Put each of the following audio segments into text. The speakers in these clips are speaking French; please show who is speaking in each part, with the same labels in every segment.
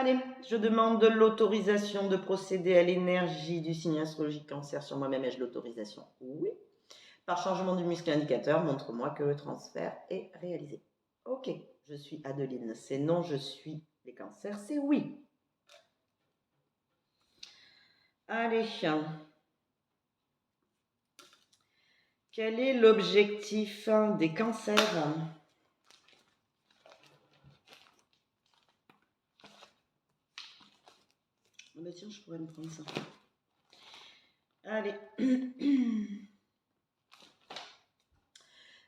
Speaker 1: Allez, je demande l'autorisation de procéder à l'énergie du signe astrologique Cancer sur moi-même. Ai-je l'autorisation? Oui. Par changement du muscle indicateur, montre-moi que le transfert est réalisé. Ok, je suis Adeline. C'est non, je suis les cancers, c'est oui. Allez. Quel est l'objectif des cancers? Oh bah tiens, je pourrais me prendre ça. Allez.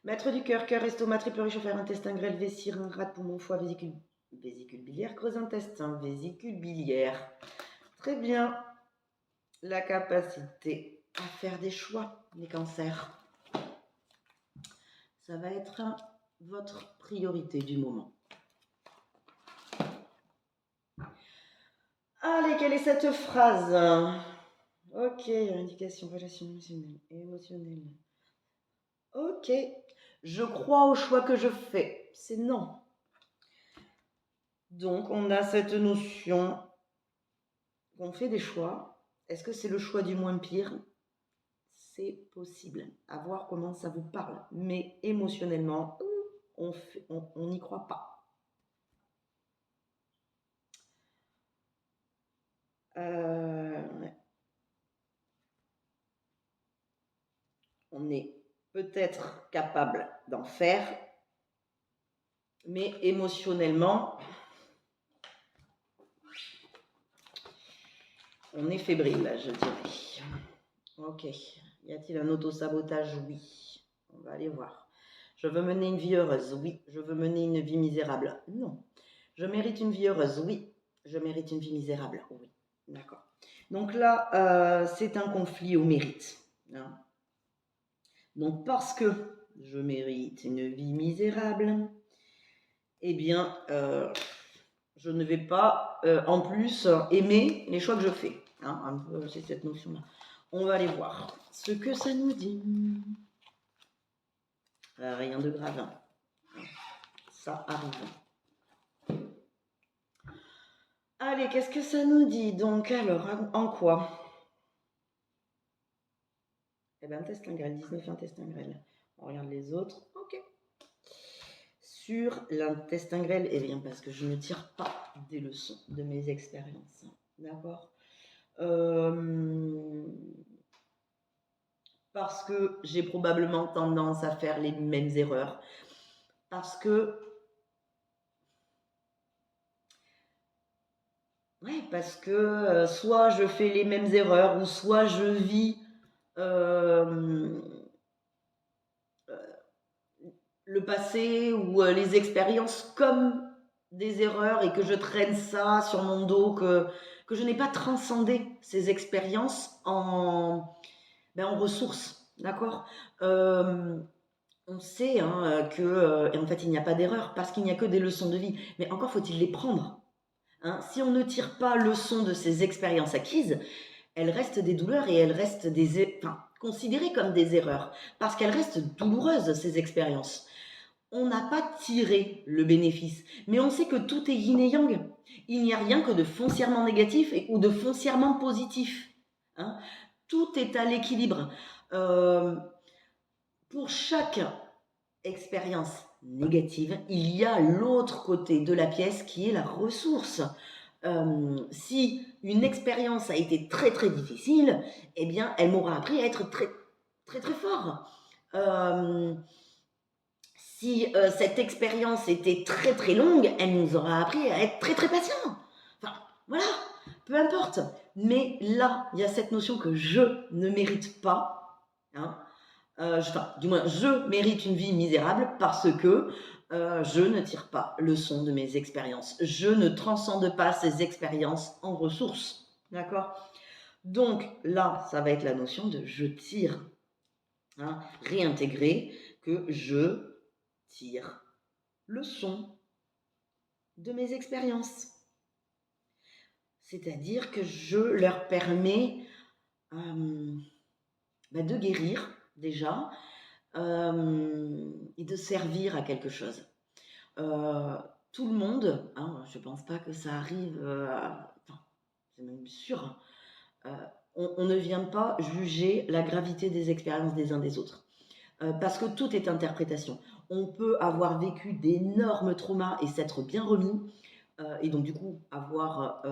Speaker 1: Maître du cœur, cœur, estomac, triple réchauffeur, intestin, grêle, vessie, rein, rate, poumon, foie, vésicule biliaire, gros intestin, vésicule biliaire. Très bien. La capacité à faire des choix, les cancers. Ça va être votre priorité du moment. Allez, quelle est cette phrase? Ok, indication, relation émotionnelle. Ok, je crois au choix que je fais. C'est non. Donc, on a cette notion qu'on fait des choix. Est-ce que c'est le choix du moins pire? C'est possible. À voir comment ça vous parle. Mais émotionnellement, on n'y croit pas. On est peut-être capable d'en faire, mais émotionnellement, on est fébrile, je dirais. Ok. Y a-t-il un autosabotage? Oui. On va aller voir. Je veux mener une vie heureuse? Oui. Je veux mener une vie misérable? Non. Je mérite une vie heureuse? Oui. Je mérite une vie misérable? Oui. D'accord. Donc là, c'est un conflit au mérite. Hein. Donc parce que je mérite une vie misérable, eh bien, je ne vais pas en plus aimer les choix que je fais. Hein, un peu, c'est cette notion-là. On va aller voir ce que ça nous dit. Rien de grave. Ça arrive. Allez, qu'est-ce que ça nous dit? Donc, alors, en quoi? Eh bien, intestin grêle, 19 intestin grêle. On regarde les autres. Ok. Sur l'intestin grêle, eh bien, parce que je ne tire pas des leçons de mes expériences. D'accord? Parce que j'ai probablement tendance à faire les mêmes erreurs. Parce que... Ouais, parce que soit je fais les mêmes erreurs, ou soit je vis le passé ou les expériences comme des erreurs et que je traîne ça sur mon dos, que je n'ai pas transcendé ces expériences en ressources, d'accord. On sait que, en fait, il n'y a pas d'erreur parce qu'il n'y a que des leçons de vie. Mais encore faut-il les prendre. Hein. Si on ne tire pas leçon de ces expériences acquises, elles restent des douleurs et elles restent considérées comme des erreurs parce qu'elles restent douloureuses, ces expériences. On n'a pas tiré le bénéfice, mais on sait que tout est yin et yang. Il n'y a rien que de foncièrement négatif ou de foncièrement positif. Hein. Tout est à l'équilibre. Pour chaque expérience négative, il y a l'autre côté de la pièce qui est la ressource. Si une expérience a été très très difficile, eh bien, elle m'aura appris à être très très très fort. Si cette expérience était très très longue, elle nous aura appris à être très très patient. Enfin, voilà, peu importe. Mais là, il y a cette notion que je ne mérite pas. Hein, du moins, je mérite une vie misérable parce que je ne tire pas leçon de mes expériences. Je ne transcende pas ces expériences en ressources. D'accord? Donc là, ça va être la notion de je tire. Hein, réintégrer que je tire leçon de mes expériences. C'est-à-dire que je leur permets de guérir déjà et de servir à quelque chose. tout le monde, hein, je ne pense pas que ça arrive, enfin, c'est même sûr, on ne vient pas juger la gravité des expériences des uns des autres. Parce que tout est interprétation. On peut avoir vécu d'énormes traumas et s'être bien remis, et donc du coup avoir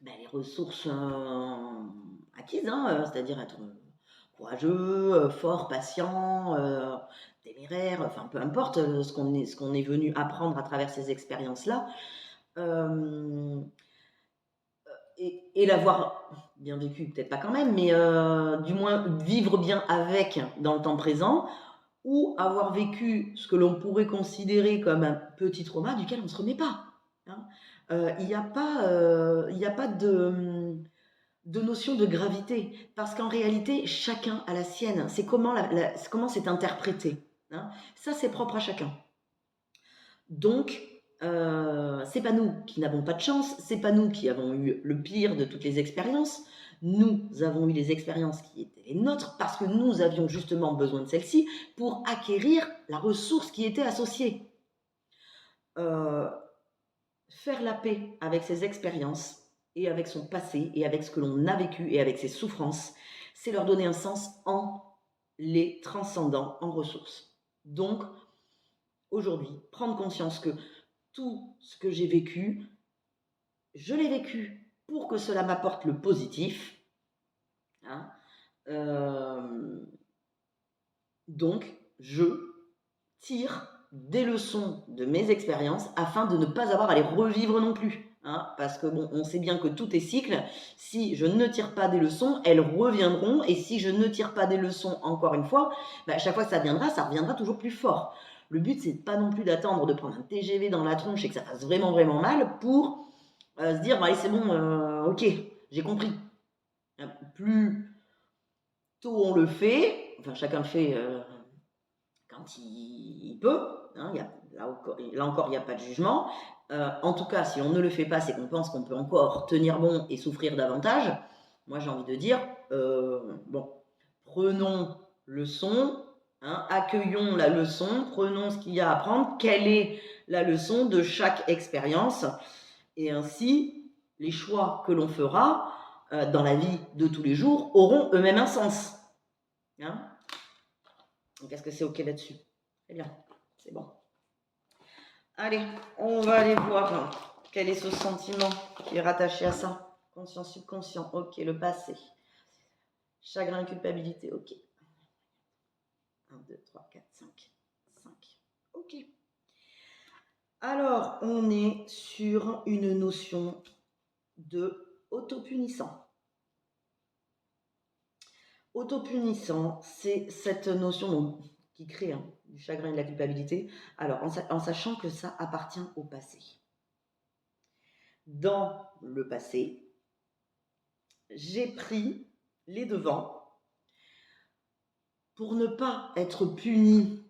Speaker 1: les ressources acquises, hein, c'est-à-dire être courageux, fort, patient, téméraire, enfin peu importe ce qu'on est venu apprendre à travers ces expériences-là. Euh, et l'avoir bien vécu, peut-être pas quand même, mais du moins vivre bien avec dans le temps présent, ou avoir vécu ce que l'on pourrait considérer comme un petit trauma duquel on ne se remet pas. Hein. Il n'y a pas, y a pas de notion de gravité, parce qu'en réalité, chacun a la sienne. C'est comment c'est interprété. Hein. Ça, c'est propre à chacun. Donc, c'est pas nous qui n'avons pas de chance, c'est pas nous qui avons eu le pire de toutes les expériences. Nous avons eu les expériences qui étaient les nôtres parce que nous avions justement besoin de celles-ci pour acquérir la ressource qui était associée. Faire la paix avec ses expériences et avec son passé et avec ce que l'on a vécu et avec ses souffrances, c'est leur donner un sens en les transcendant en ressources. Donc, aujourd'hui, prendre conscience que tout ce que j'ai vécu, je l'ai vécu pour que cela m'apporte le positif. Hein. Donc, je tire des leçons de mes expériences afin de ne pas avoir à les revivre non plus. Hein, parce que bon, on sait bien que tout est cycle. Si je ne tire pas des leçons, elles reviendront. Et si je ne tire pas des leçons encore une fois, à chaque fois que ça reviendra toujours plus fort. Le but, c'est pas non plus d'attendre de prendre un TGV dans la tronche et que ça fasse vraiment, vraiment mal pour se dire, allez, c'est bon, ok, j'ai compris. Plus tôt on le fait, enfin chacun le fait quand il peut, hein, là encore il n'y a pas de jugement. En tout cas, si on ne le fait pas, c'est qu'on pense qu'on peut encore tenir bon et souffrir davantage. Moi, j'ai envie de dire, bon, prenons leçon, hein, accueillons la leçon, prenons ce qu'il y a à apprendre, quelle est la leçon de chaque expérience, et ainsi, les choix que l'on fera dans la vie de tous les jours auront eux-mêmes un sens. Hein. Donc, est-ce que c'est OK là-dessus? Très bien, c'est bon. Allez, on va aller voir quel est ce sentiment qui est rattaché à ça. Conscient, subconscient, OK, le passé. Chagrin, culpabilité, OK. 1, 2, 3, 4, 5. 5. OK. Alors, on est sur une notion de autopunissant. Autopunissant, c'est cette notion qui crée du chagrin et de la culpabilité, alors en sachant que ça appartient au passé. Dans le passé, j'ai pris les devants pour ne pas être puni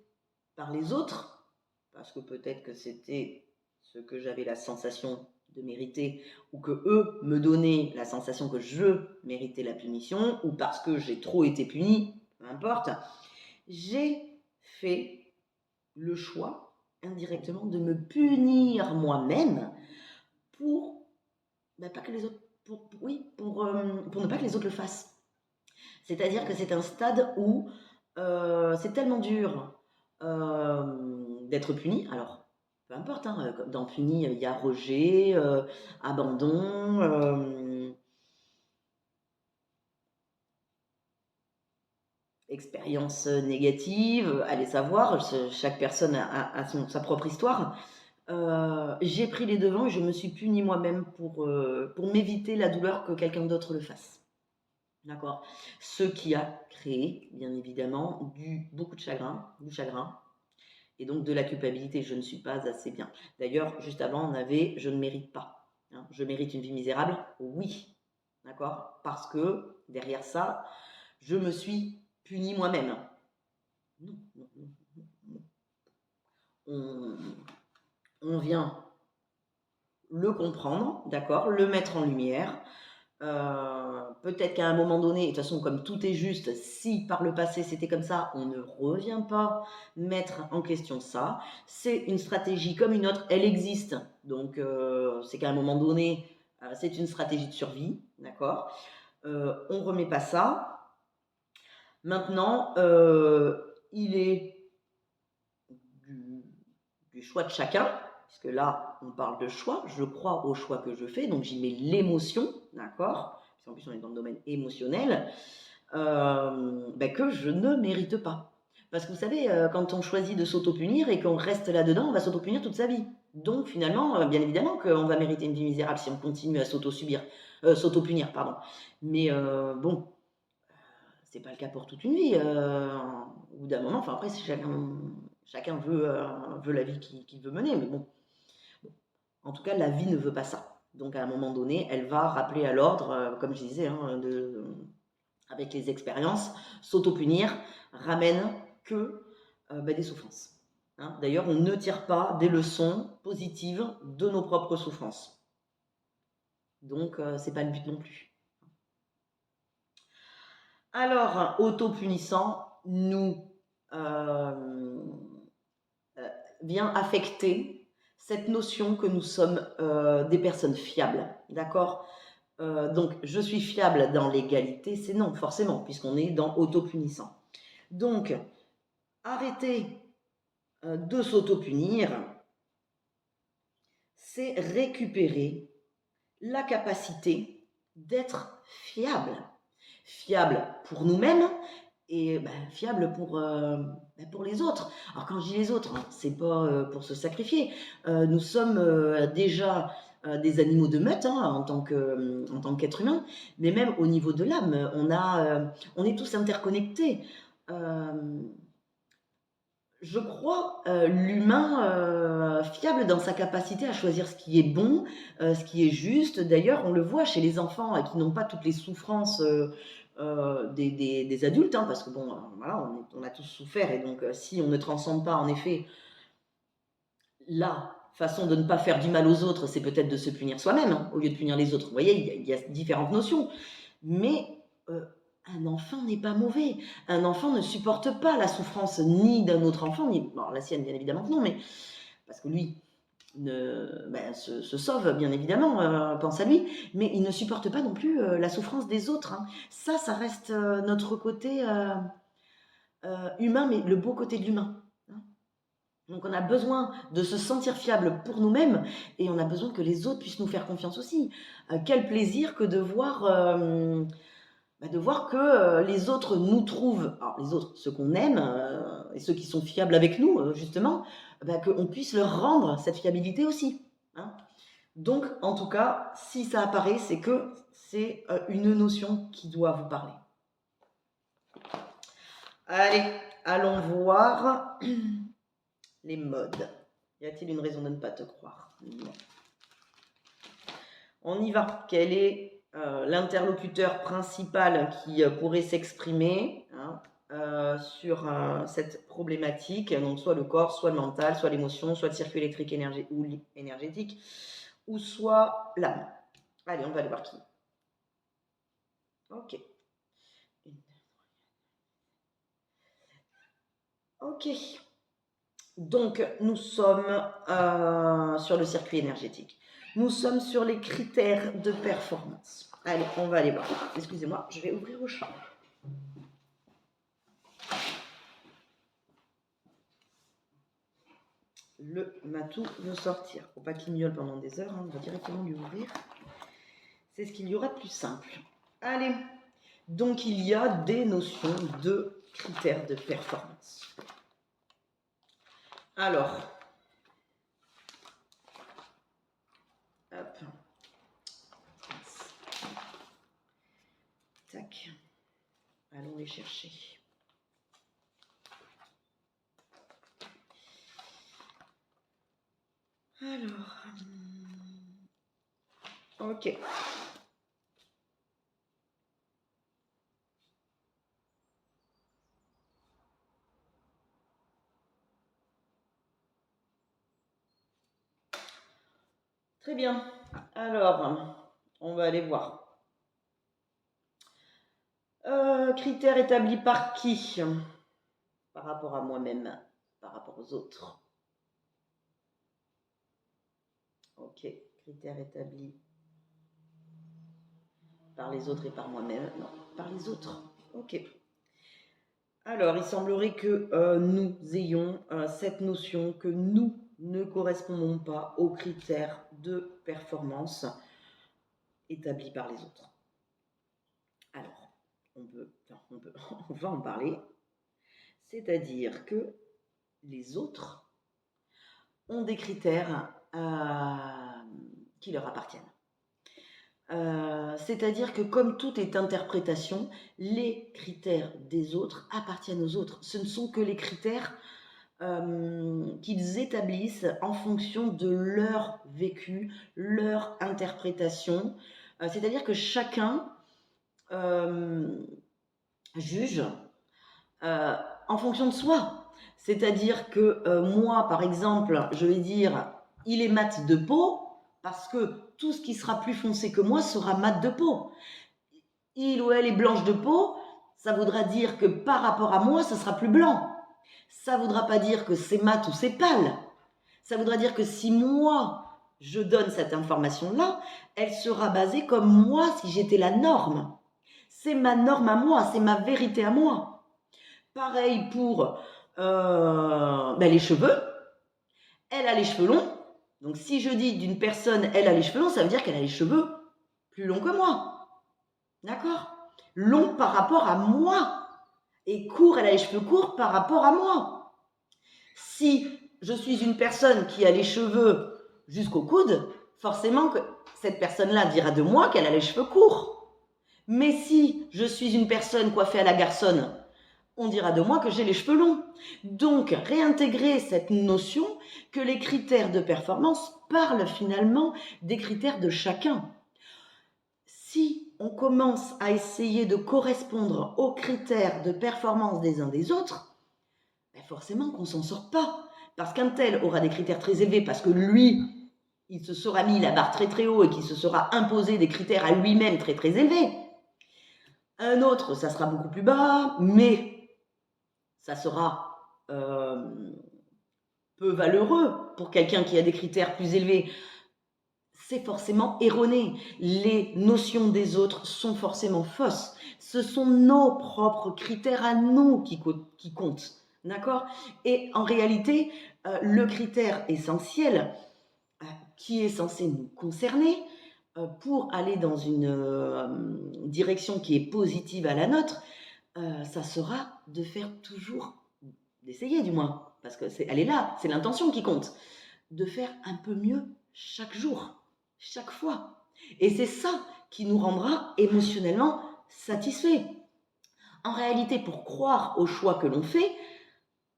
Speaker 1: par les autres, parce que peut-être que c'était ce que j'avais la sensation de mériter, ou que eux me donnaient la sensation que je méritais la punition, ou parce que j'ai trop été puni, peu importe, j'ai fait le choix indirectement de me punir moi-même pour pas que les autres, pour ne pas que les autres le fassent. C'est-à-dire que c'est un stade où c'est tellement dur d'être puni. Alors, peu importe, hein, dans puni, il y a rejet, abandon, expérience négative, allez savoir, chaque personne a sa propre histoire. J'ai pris les devants et je me suis punie moi-même pour m'éviter la douleur que quelqu'un d'autre le fasse. D'accord. Ce qui a créé, bien évidemment, beaucoup de chagrin, du chagrin, et donc de la culpabilité. Je ne suis pas assez bien. D'ailleurs, juste avant, on avait « je ne mérite pas hein ». Je mérite une vie misérable? Oui. D'accord. Parce que, derrière ça, je me suis punie moi-même. Non, non, non, non. On vient le comprendre, d'accord, le mettre en lumière, Peut-être qu'à un moment donné, de toute façon, comme tout est juste, si par le passé c'était comme ça, on ne revient pas mettre en question ça. C'est une stratégie comme une autre, elle existe. Donc, c'est qu'à un moment donné, c'est une stratégie de survie, d'accord? On ne remet pas ça. Maintenant, il est du, du choix de chacun, puisque là, on parle de choix. Je crois au choix que je fais, donc j'y mets l'émotion, d'accord? Puisqu'en plus, on est dans le domaine émotionnel, que je ne mérite pas. Parce que vous savez, quand on choisit de s'auto-punir et qu'on reste là-dedans, on va s'auto-punir toute sa vie. Donc finalement, bien évidemment qu'on va mériter une vie misérable si on continue à s'auto-subir, s'auto-punir, pardon. Mais bon, c'est pas le cas pour toute une vie. Au bout d'un moment, enfin après, chacun veut la vie qu'il veut mener, mais bon, en tout cas, la vie ne veut pas ça. Donc à un moment donné, elle va rappeler à l'ordre, comme je disais, hein, avec les expériences, s'auto-punir ramène que des souffrances. Hein. D'ailleurs, on ne tire pas des leçons positives de nos propres souffrances. Donc, c'est pas le but non plus. Alors, auto-punissant nous vient affecter cette notion que nous sommes des personnes fiables, d'accord? Donc, je suis fiable dans l'égalité, c'est non, forcément, puisqu'on est dans auto-punissant. Donc, arrêter de s'auto-punir, c'est récupérer la capacité d'être fiable. Fiable pour nous-mêmes et fiable pour les autres. Alors quand je dis les autres, hein, c'est pas pour se sacrifier. Nous sommes déjà des animaux de meute hein, en tant qu'être humain, mais même au niveau de l'âme, on est tous interconnectés. Je crois l'humain fiable dans sa capacité à choisir ce qui est bon, ce qui est juste. D'ailleurs, on le voit chez les enfants qui n'ont pas toutes les souffrances des adultes, hein, parce que bon, voilà, on a tous souffert, et donc si on ne transcende pas, en effet, la façon de ne pas faire du mal aux autres, c'est peut-être de se punir soi-même, hein, au lieu de punir les autres. Vous voyez, il y a différentes notions. Mais un enfant n'est pas mauvais. Un enfant ne supporte pas la souffrance ni d'un autre enfant, ni bon, la sienne, bien évidemment que non, mais parce que lui se sauve, bien évidemment, pense à lui, mais il ne supporte pas non plus la souffrance des autres. Hein. Ça reste notre côté humain, mais le beau côté de l'humain. Hein. Donc on a besoin de se sentir fiable pour nous-mêmes et on a besoin que les autres puissent nous faire confiance aussi. Quel plaisir que de voir que les autres nous trouvent, alors les autres, ceux qu'on aime et ceux qui sont fiables avec nous, justement, qu'on puisse leur rendre cette fiabilité aussi. Hein. Donc, en tout cas, si ça apparaît, c'est que c'est une notion qui doit vous parler. Allez, allons voir les modes. Y a-t-il une raison de ne pas te croire? Non. On y va. Quel est l'interlocuteur principal qui pourrait s'exprimer hein, sur cette problématique? Donc, soit le corps, soit le mental, soit l'émotion, soit le circuit électrique ou énergétique, ou soit l'âme. Allez, on va aller voir qui. Ok. Ok. Donc, nous sommes sur le circuit énergétique. Nous sommes sur les critères de performance. Allez, on va aller voir. Excusez-moi, je vais ouvrir au chat. Le matou veut sortir. Faut pas qu'il miaule pendant des heures, hein, on va directement lui ouvrir. C'est ce qu'il y aura de plus simple. Allez, donc il y a des notions de critères de performance. Alors, hop. Tac. Allons les chercher. Alors, ok. Très bien. Alors, on va aller voir. Critères établis par qui? Par rapport à moi-même, par rapport aux autres. Ok, critères établis par les autres et par moi-même. Non, par les autres. Ok. Alors, il semblerait que nous ayons cette notion que nous ne correspondons pas aux critères de performance établis par les autres. Alors, on va en parler. C'est-à-dire que les autres ont des critères qui leur appartiennent. C'est-à-dire que comme tout est interprétation, les critères des autres appartiennent aux autres. Ce ne sont que les critères qu'ils établissent en fonction de leur vécu, leur interprétation. C'est-à-dire que chacun juge en fonction de soi. C'est-à-dire que moi, par exemple, je vais dire il est mat de peau parce que tout ce qui sera plus foncé que moi sera mat de peau. Il ou elle est blanche de peau, ça voudra dire que par rapport à moi, ça sera plus blanc. Ça ne voudra pas dire que c'est mat ou c'est pâle. Ça voudra dire que si moi, je donne cette information-là, elle sera basée comme moi si j'étais la norme. C'est ma norme à moi, c'est ma vérité à moi. Pareil pour les cheveux. Elle a les cheveux longs. Donc si je dis d'une personne, elle a les cheveux longs, ça veut dire qu'elle a les cheveux plus longs que moi. D'accord? Long par rapport à moi. Et court, elle a les cheveux courts par rapport à moi. Si je suis une personne qui a les cheveux jusqu'au coude, forcément que cette personne-là dira de moi qu'elle a les cheveux courts. Mais si je suis une personne coiffée à la garçonne, on dira de moi que j'ai les cheveux longs. Donc, réintégrer cette notion que les critères de performance parlent finalement des critères de chacun. Si on commence à essayer de correspondre aux critères de performance des uns des autres, forcément qu'on ne s'en sort pas. Parce qu'un tel aura des critères très élevés parce que lui, il se sera mis la barre très très haut et qu'il se sera imposé des critères à lui-même très très élevés. Un autre, ça sera beaucoup plus bas, mais ça sera peu valeureux pour quelqu'un qui a des critères plus élevés. C'est forcément erroné. Les notions des autres sont forcément fausses. Ce sont nos propres critères à nous qui comptent. D'accord? Et en réalité, le critère essentiel qui est censé nous concerner pour aller dans une direction qui est positive à la nôtre, ça sera de faire toujours, d'essayer du moins, parce que elle est là, c'est l'intention qui compte, de faire un peu mieux chaque jour, chaque fois. Et c'est ça qui nous rendra émotionnellement satisfaits. En réalité, pour croire au choix que l'on fait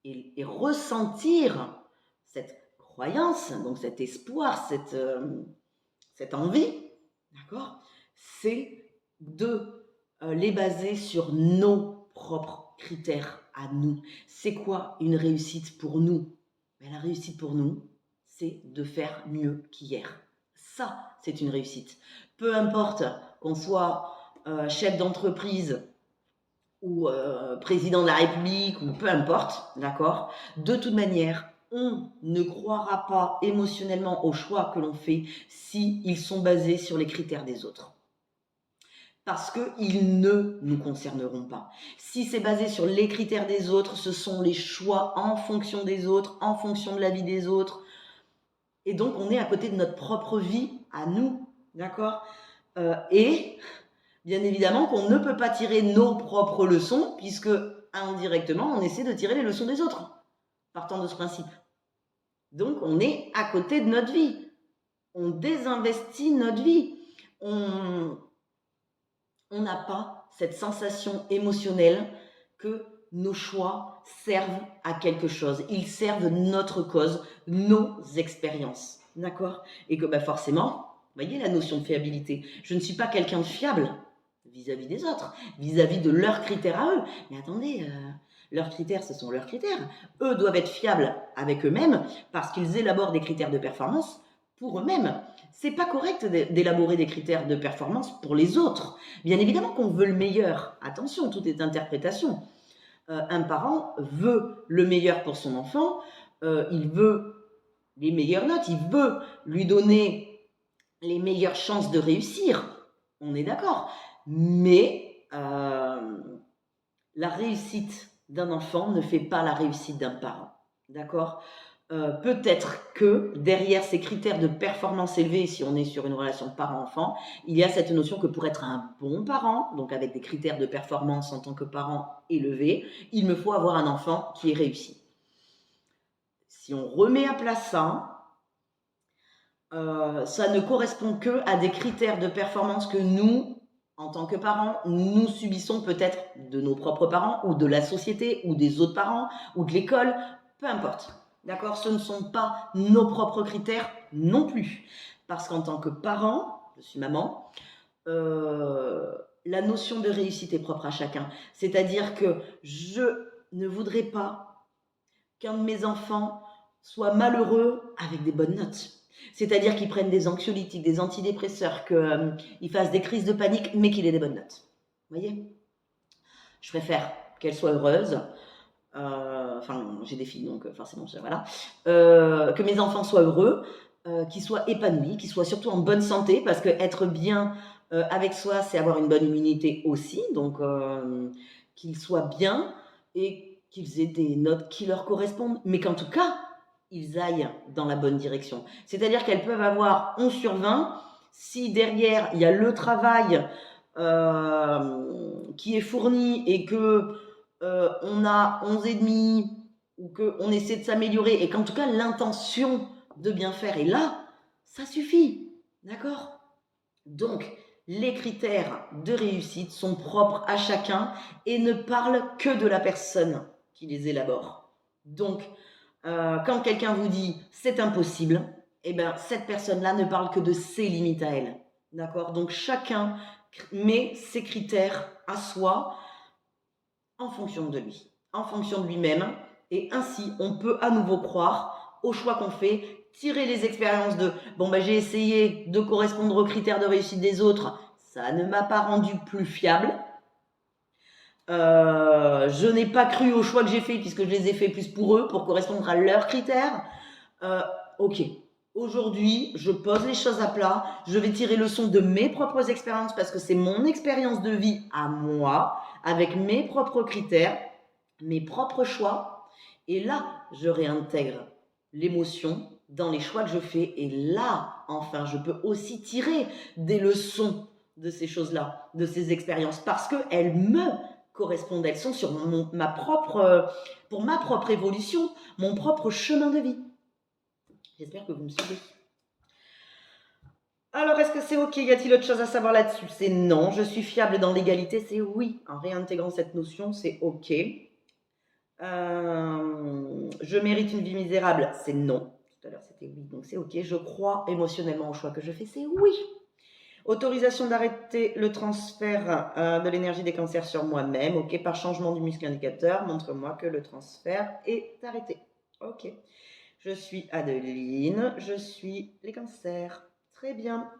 Speaker 1: et ressentir cette croyance, donc cet espoir, cette envie, d'accord, c'est de les baser sur nos propres critères à nous. C'est quoi une réussite pour nous? La réussite pour nous, c'est de faire mieux qu'hier. Ça, c'est une réussite. Peu importe qu'on soit chef d'entreprise ou président de la République, ou peu importe, d'accord? De toute manière, on ne croira pas émotionnellement aux choix que l'on fait s'ils sont basés sur les critères des autres. Parce qu'ils ne nous concerneront pas. Si c'est basé sur les critères des autres, ce sont les choix en fonction des autres, en fonction de la vie des autres. Et donc, on est à côté de notre propre vie, à nous, d'accord? Et bien évidemment qu'on ne peut pas tirer nos propres leçons, puisque indirectement, on essaie de tirer les leçons des autres, partant de ce principe. Donc, on est à côté de notre vie. On désinvestit notre vie. On n'a pas cette sensation émotionnelle que nos choix servent à quelque chose. Ils servent notre cause, nos expériences. D'accord? Et que forcément, vous voyez la notion de fiabilité. Je ne suis pas quelqu'un de fiable vis-à-vis des autres, vis-à-vis de leurs critères à eux. Mais attendez, leurs critères, ce sont leurs critères. Eux doivent être fiables avec eux-mêmes parce qu'ils élaborent des critères de performance pour eux-mêmes. C'est pas correct d'élaborer des critères de performance pour les autres. Bien évidemment qu'on veut le meilleur. Attention, tout est interprétation. Un parent veut le meilleur pour son enfant, il veut les meilleures notes, il veut lui donner les meilleures chances de réussir. On est d'accord. Mais la réussite d'un enfant ne fait pas la réussite d'un parent. D'accord? Peut-être que derrière ces critères de performance élevés, si on est sur une relation parent-enfant, il y a cette notion que pour être un bon parent, donc avec des critères de performance en tant que parent élevés, il me faut avoir un enfant qui est réussi. Si on remet à plat ça, ça ne correspond que à des critères de performance que nous, en tant que parents, nous subissons peut-être de nos propres parents ou de la société ou des autres parents ou de l'école, peu importe. D'accord? Ce ne sont pas nos propres critères non plus. Parce qu'en tant que parent, je suis maman, la notion de réussite est propre à chacun. C'est-à-dire que je ne voudrais pas qu'un de mes enfants soit malheureux avec des bonnes notes. C'est-à-dire qu'ils prennent des anxiolytiques, des antidépresseurs, qu'ils fassent des crises de panique, mais qu'il ait des bonnes notes. Vous voyez? Je préfère qu'elle soit heureuse. Enfin, j'ai des filles, donc forcément, voilà. Que mes enfants soient heureux, qu'ils soient épanouis, qu'ils soient surtout en bonne santé, parce que être bien avec soi, c'est avoir une bonne immunité aussi. Donc, qu'ils soient bien et qu'ils aient des notes qui leur correspondent, mais qu'en tout cas, ils aillent dans la bonne direction. C'est-à-dire qu'elles peuvent avoir 11 sur 20, si derrière, il y a le travail qui est fourni et que on a 11,5 ou qu'on essaie de s'améliorer et qu'en tout cas l'intention de bien faire est là, ça suffit. D'accord? Donc, les critères de réussite sont propres à chacun et ne parlent que de la personne qui les élabore. Donc, quand quelqu'un vous dit c'est impossible, eh ben, cette personne-là ne parle que de ses limites à elle. D'accord? Donc, chacun met ses critères à soi en fonction de lui, en fonction de lui-même. Et ainsi, on peut à nouveau croire au choix qu'on fait, tirer les expériences de « bon, j'ai essayé de correspondre aux critères de réussite des autres, ça ne m'a pas rendu plus fiable. Je n'ai pas cru aux choix que j'ai faits puisque je les ai faits plus pour eux, pour correspondre à leurs critères. Ok, aujourd'hui, je pose les choses à plat, je vais tirer leçon de mes propres expériences parce que c'est mon expérience de vie à moi, avec mes propres critères, mes propres choix. Et là, je réintègre l'émotion dans les choix que je fais. Et là, enfin, je peux aussi tirer des leçons de ces choses-là, de ces expériences, parce qu'elles me correspondent. Elles sont sur pour ma propre évolution, mon propre chemin de vie. J'espère que vous me suivez. Alors, est-ce que c'est OK? Y a-t-il autre chose à savoir là-dessus? C'est non. Je suis fiable dans l'égalité? C'est oui. En réintégrant cette notion, c'est OK. Je mérite une vie misérable? C'est non. Tout à l'heure, c'était oui, donc c'est OK. Je crois émotionnellement au choix que je fais? C'est oui. Autorisation d'arrêter le transfert de l'énergie des cancers sur moi-même. OK. Par changement du muscle indicateur, montre-moi que le transfert est arrêté. OK. Je suis Adeline, je suis les cancers. Très bien.